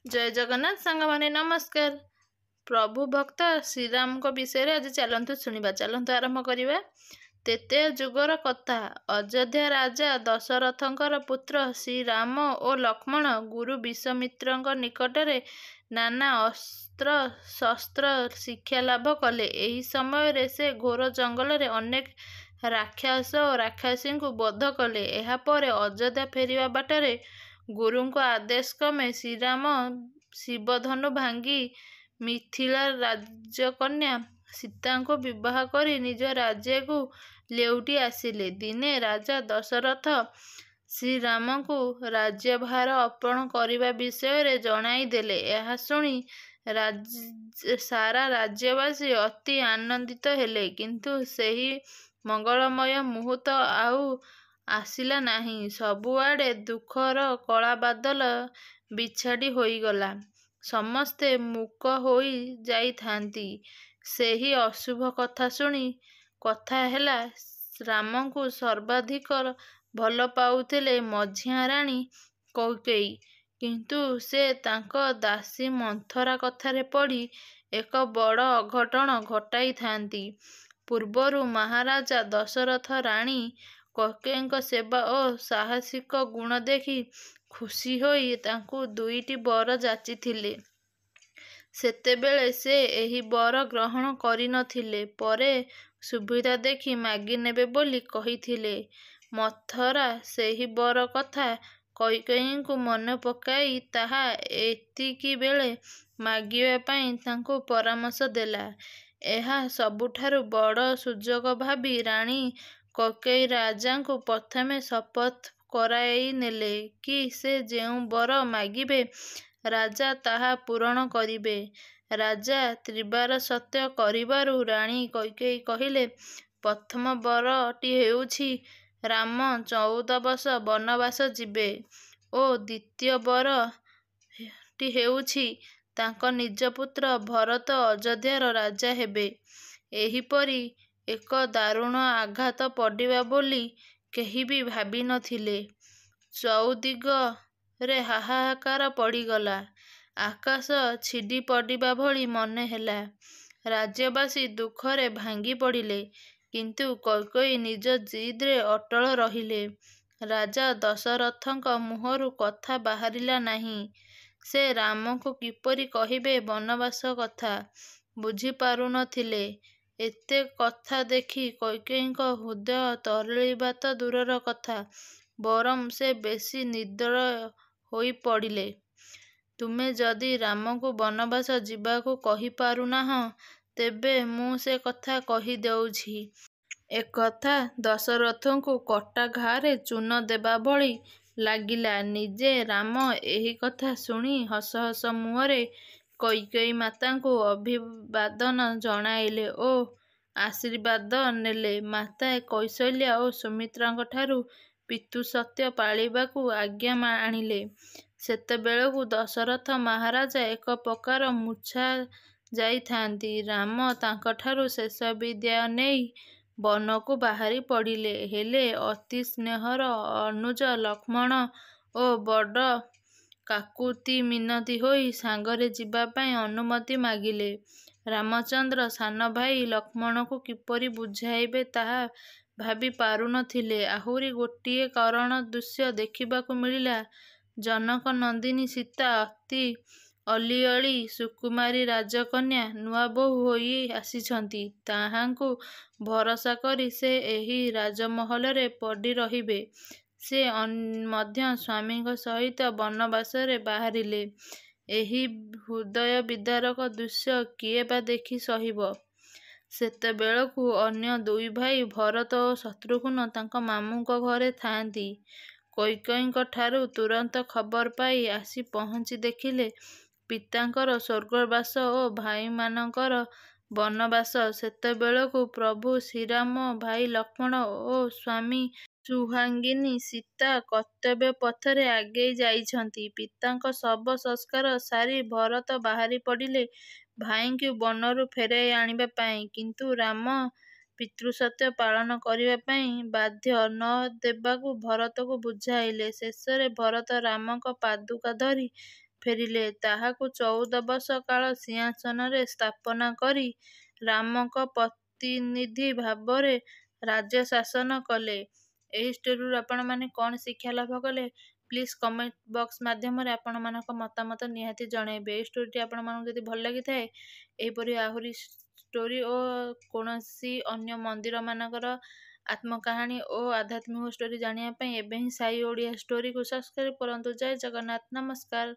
ଜୟ ଜଗନ୍ନାଥ ସାଙ୍ଗମାନେ ନମସ୍କାର। ପ୍ରଭୁ ଭକ୍ତ ଶ୍ରୀରାମଙ୍କ ବିଷୟରେ ଆଜି ଚାଲନ୍ତୁ ଶୁଣିବା। ଚାଲନ୍ତୁ ଆରମ୍ଭ କରିବା। ତେତେୟ ଯୁଗର କଥା। ଅଯୋଧ୍ୟା ରାଜା ଦଶରଥଙ୍କର ପୁତ୍ର ଶ୍ରୀରାମ ଓ ଲକ୍ଷ୍ମଣ ଗୁରୁ ବିଶ୍ୱାମିତ୍ରଙ୍କ ନିକଟରେ ନାନା ଅସ୍ତ୍ର ଶସ୍ତ୍ର ଶିକ୍ଷା ଲାଭ କଲେ। ଏହି ସମୟରେ ସେ ଘୋର ଜଙ୍ଗଲରେ ଅନେକ ରାକ୍ଷସ ଓ ରାକ୍ଷସୀଙ୍କୁ ବଧ କଲେ। ଏହାପରେ ଅଯୋଧ୍ୟା ଫେରିବା ବାଟରେ ଗୁରୁଙ୍କ ଆଦେଶ କ୍ରମେ ଶ୍ରୀରାମ ଶିବଧନୁ ଭାଙ୍ଗି ମିଥିଳା ରାଜକନ୍ୟା ସୀତାଙ୍କୁ ବିବାହ କରି ନିଜ ରାଜ୍ୟକୁ ଲେଉଟି ଆସିଲେ। ଦିନେ ରାଜା ଦଶରଥ ଶ୍ରୀରାମଙ୍କୁ ରାଜ୍ୟଭାର ଅର୍ପଣ କରିବା ବିଷୟରେ ଜଣାଇ ଦେଲେ। ଏହା ଶୁଣି ସାରା ରାଜ୍ୟବାସୀ ଅତି ଆନନ୍ଦିତ ହେଲେ। କିନ୍ତୁ ସେହି ମଙ୍ଗଳମୟ ମୁହୂର୍ତ୍ତ ଆଉ ଆସିଲା ନାହିଁ। ସବୁଆଡ଼େ ଦୁଃଖର କଳାବାଦଲ ବିଛାଡ଼ି ହୋଇଗଲା। ସମସ୍ତେ ମୂକ ହୋଇ ଯାଇଥାନ୍ତି। ସେହି ଅଶୁଭ କଥା ଶୁଣି କଥା ହେଲା, ରାମଙ୍କୁ ସର୍ବାଧିକ ଭଲ ପାଉଥିଲେ ମଝିଆ ରାଣୀ କୈକେୟୀ। କିନ୍ତୁ ସେ ତାଙ୍କ ଦାସୀ ମନ୍ଥରା କଥାରେ ପଡ଼ି ଏକ ବଡ଼ ଅଘଟଣ ଘଟାଇଥାନ୍ତି। ପୂର୍ବରୁ ମହାରାଜା ଦଶରଥ ରାଣୀ କୈକେୟୀଙ୍କ ସେବା ଓ ସାହସିକ ଗୁଣ ଦେଖି ଖୁସି ହୋଇ ତାଙ୍କୁ ଦୁଇଟି ବର ଯାଚିଥିଲେ। ସେତେବେଳେ ସେ ଏହି ବର ଗ୍ରହଣ କରିନଥିଲେ। ପରେ ସୁବିଧା ଦେଖି ମାଗିନେବେ ବୋଲି କହିଥିଲେ। ମନ୍ଥରା ସେହି ବର କଥା କୈକେୟୀଙ୍କୁ ମନେ ପକାଇ ତାହା ଏତିକିବେଳେ ମାଗିବା ପାଇଁ ତାଙ୍କୁ ପରାମର୍ଶ ଦେଲା। ଏହା ସବୁଠାରୁ ବଡ଼ ସୁଯୋଗ ଭାବି ରାଣୀ କୈକେୟୀ ରାଜାଙ୍କୁ ପ୍ରଥମେ ଶପଥ କରାଇନେଲେ କି ସେ ଯେଉଁ ବର ମାଗିବେ ରାଜା ତାହା ପୂରଣ କରିବେ। ରାଜା ତ୍ରିବାର ସତ୍ୟ କରିବାରୁ ରାଣୀ କୈକେୟୀ କହିଲେ, ପ୍ରଥମ ବରଟି ହେଉଛି ରାମ 14 ବର୍ଷ ବନବାସ ଯିବେ ଓ ଦ୍ୱିତୀୟ ବରଟି ହେଉଛି ତାଙ୍କ ନିଜ ପୁତ୍ର ଭରତ ଅଯୋଧ୍ୟାର ରାଜା ହେବେ। ଏହିପରି ଏକ ଦାରୁଣ ଆଘାତ ପଡ଼ିବ ବୋଲି କେହି ବି ଭାବିନଥିଲେ। ଚଉଦିଗରେ ହାହାକାର ପଡ଼ିଗଲା। ଆକାଶ ଛିଡ଼ି ପଡ଼ିବା ଭଳି ମନେହେଲା। ରାଜ୍ୟବାସୀ ଦୁଃଖରେ ଭାଙ୍ଗି ପଡ଼ିଲେ। କିନ୍ତୁ କୈକେୟୀ ନିଜ ଜିଦରେ ଅଟଳ ରହିଲେ। ରାଜା ଦଶରଥଙ୍କ ମୁହଁରୁ କଥା ବାହାରିଲା ନାହିଁ। ସେ ରାମଙ୍କୁ କିପରି କହିବେ ବନବାସ କଥା ବୁଝିପାରୁନଥିଲେ। ଏତେ କଥା ଦେଖି କୈକେୟୀଙ୍କ ହୃଦୟ ତରଳିବା ତ ଦୂରର କଥା, ବରଂ ସେ ବେଶୀ ନିର୍ଦୟ ହୋଇପଡ଼ିଲେ। ତୁମେ ଯଦି ରାମଙ୍କୁ ବନବାସ ଯିବାକୁ କହିପାରୁନାହଁ, ତେବେ ମୁଁ ସେ କଥା କହିଦେଉଛି। ଏକଥା ଦଶରଥଙ୍କୁ କଟା ଘାରେ ଚୂନ ଦେବା ଭଳି ଲାଗିଲା। ନିଜେ ରାମ ଏହି କଥା ଶୁଣି ହସ ହସ ମୁହଁରେ କୈକେୟୀ ମାତାଙ୍କୁ ଅଭିବାଦନ ଜଣାଇଲେ ଓ ଆଶୀର୍ବାଦ ନେଲେ। ମାତା କୌଶଲ୍ୟା ଓ ସୁମିତ୍ରାଙ୍କଠାରୁ ପିତୃସତ୍ୟ ପାଳିବାକୁ ଆଜ୍ଞା ଆଣିଲେ। ସେତେବେଳକୁ ଦଶରଥ ମହାରାଜ ଏକ ପ୍ରକାର ମୂର୍ଚ୍ଛା ଯାଇଥାନ୍ତି। ରାମ ତାଙ୍କଠାରୁ ଶେଷ ବିଦାୟ ନେଇ ବନକୁ ବାହାରି ପଡ଼ିଲେ। ହେଲେ ଅତି ସ୍ନେହର ଅନୁଜ ଲକ୍ଷ୍ମଣ ଓ ବଡ଼ କାକୁତି ମିନତି ହୋଇ ସାଙ୍ଗରେ ଯିବା ପାଇଁ ଅନୁମତି ମାଗିଲେ। ରାମଚନ୍ଦ୍ର ସାନ ଭାଇ ଲକ୍ଷ୍ମଣଙ୍କୁ କିପରି ବୁଝାଇବେ ତାହା ଭାବି ପାରୁନଥିଲେ। ଆହୁରି ଗୋଟିଏ କରୁଣ ଦୃଶ୍ୟ ଦେଖିବାକୁ ମିଳିଲା। ଜନକ ନନ୍ଦିନୀ ସୀତା ଅତି ଅଲିଅଳି ସୁକୁମାରୀ ରାଜକନ୍ୟା ନୂଆବୋହୂ ହୋଇ ଆସିଛନ୍ତି। ତାହାଙ୍କୁ ଭରସା କରି ସେ ଏହି ରାଜମହଲରେ ପଡ଼ି ରହିବେ। ସେ ମଧ୍ୟ ସ୍ୱାମୀଙ୍କ ସହିତ ବନବାସରେ ବାହାରିଲେ। ଏହି ହୃଦୟ ବିଦାରକ ଦୃଶ୍ୟ କିଏ ବା ଦେଖି ସହିବ? ସେତେବେଳକୁ ଅନ୍ୟ ଦୁଇ ଭାଇ ଭରତ ଓ ଶତ୍ରୁଘ୍ନ ତାଙ୍କ ମାମୁଁଙ୍କ ଘରେ ଥାଆନ୍ତି। କୈକେୟୀଙ୍କଠାରୁ ତୁରନ୍ତ ଖବର ପାଇ ଆସି ପହଞ୍ଚି ଦେଖିଲେ ପିତାଙ୍କର ସ୍ୱର୍ଗବାସ ଓ ଭାଇମାନଙ୍କର ବନବାସ। ସେତେବେଳକୁ ପ୍ରଭୁ ଶ୍ରୀରାମ, ଭାଇ ଲକ୍ଷ୍ମଣ ଓ ସ୍ୱାମୀ ସୁହାଗିନୀ ସୀତା କର୍ତ୍ତବ୍ୟ ପଥରେ ଆଗେଇ ଯାଇଛନ୍ତି। ପିତାଙ୍କ ଶବ ସଂସ୍କାର ସାରି ଭରତ ବାହାରି ପଡ଼ିଲେ ଭାଇଙ୍କୁ ବନରୁ ଫେରାଇ ଆଣିବା ପାଇଁ। କିନ୍ତୁ ରାମ ପିତୃସତ୍ୟ ପାଳନ କରିବା ପାଇଁ ବାଧ୍ୟ ନ ଦେବାକୁ ଭରତକୁ ବୁଝାଇଲେ। ଶେଷରେ ଭରତ ରାମଙ୍କ ପାଦୁକା ଧରି ଫେରିଲେ। ତାହାକୁ 14 ବର୍ଷ କାଳ ସିଂହାସନରେ ସ୍ଥାପନା କରି ରାମଙ୍କ ପ୍ରତିନିଧି ଭାବରେ ରାଜ୍ୟ ଶାସନ କଲେ। ଏହି ଷ୍ଟୋରିରୁ ଆପଣମାନେ କ'ଣ ଶିକ୍ଷା ଲାଭ କଲେ? ପ୍ଲିଜ୍ କମେଣ୍ଟ ବକ୍ସ ମାଧ୍ୟମରେ ଆପଣମାନଙ୍କ ମତାମତ ନିହାତି ଜଣାଇବେ। ଏହି ଷ୍ଟୋରିଟି ଆପଣମାନଙ୍କୁ ଯଦି ଭଲ ଲାଗିଥାଏ, ଏହିପରି ଆହୁରି ଷ୍ଟୋରି ଓ କୌଣସି ଅନ୍ୟ ମନ୍ଦିରମାନଙ୍କର ଆତ୍ମକାହାଣୀ ଓ ଆଧ୍ୟାତ୍ମିକ ଷ୍ଟୋରି ଜାଣିବା ପାଇଁ ଏବେ ହିଁ ସାଇ ଓଡ଼ିଆ ଷ୍ଟୋରିକୁ ସବସ୍କ୍ରାଇବ୍ କରନ୍ତୁ। ଜୟ ଜଗନ୍ନାଥ, ନମସ୍କାର।